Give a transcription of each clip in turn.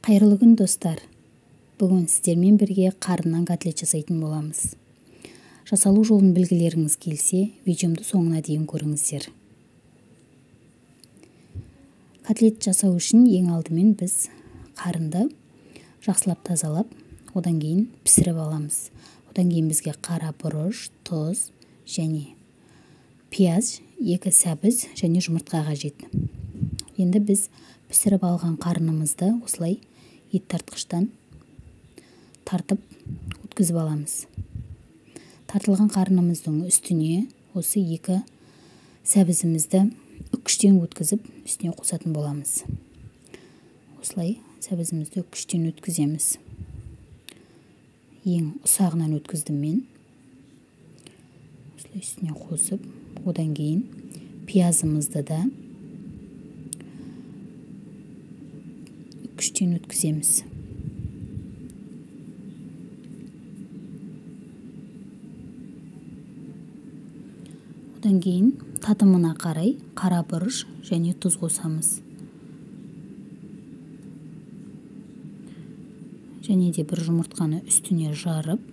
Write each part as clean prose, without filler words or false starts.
Қайырлы күн достар. Бүгін сіздермен бірге қарыннан котлет жасайтын боламыз. Жасалу жолын білгілеріңіз келсе, видеомды соңына дейін көріңіздер. Котлет жасау үшін ең алдымен біз қарынды жақсылап тазалап, одан кейін пісіріп аламыз. Одан кейін бізге қара бұрыш, тұз және пияз, 2 сәбіз және жұмыртқа қажет. Енді біз пісіріп алған қарынымызды осылай ет тартқыштан тартып өткізіп аламыз. Тартылған қарынымыздың үстіне осы 2 сәбізімізді үккіштен өткізіп үстіне қосатын боламыз. Осылай сәбізімізді үккіштен өткіземіз. Ең ұсағынан өткіздім мен. Осылай үстіне қосып, одан кейін пиязымызды да үккіштен өткіземіз. Одан кейін татымына қарай қара бұрыш және тұз қосамыз. Және де бір жұмыртқаны үстіне жарып,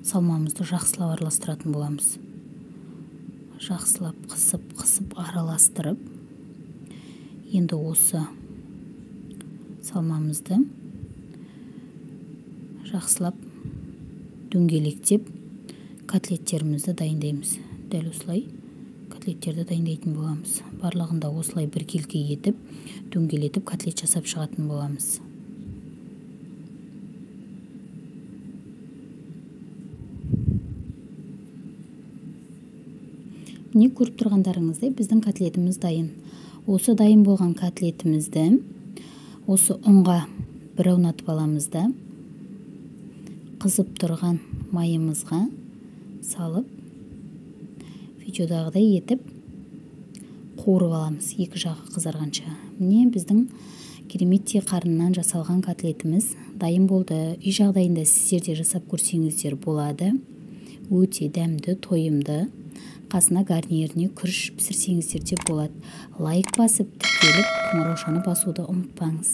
салмамызды жақсылап араластыратын боламыз. Жақсылап қысып араластырып, енді осы салмамызды жақсылап дөңгелектеп котлеттерімізді дайындаймыз. Дәл осылай котлеттерді дайындайтын боламыз. Барлығында осылай біркелкі етіп, дөңгелетіп котлет жасап шығатын боламыз. Міне көріп тұрғандарыңыздай біздің котлетіміз дайын. Осы дайын болған котлетімізді осы ұнға бір аунатып аламыз да, қызып тұрған майымызға салып, видеодағыдай етіп қуырып аламыз, 2 жағы қызарғанша. Міне біздің кереметтей қарыннан жасалған котлетіміз дайын болды. Үй жағдайында сіздер де жасап көрсеңіздер болады. Өте дәмді, тойымды. Қасына гарниріне күріш пісірсеңіздер де болады. Лайк басып, тіркеліп, қоңыраушаны басуды ұмытпаңыз.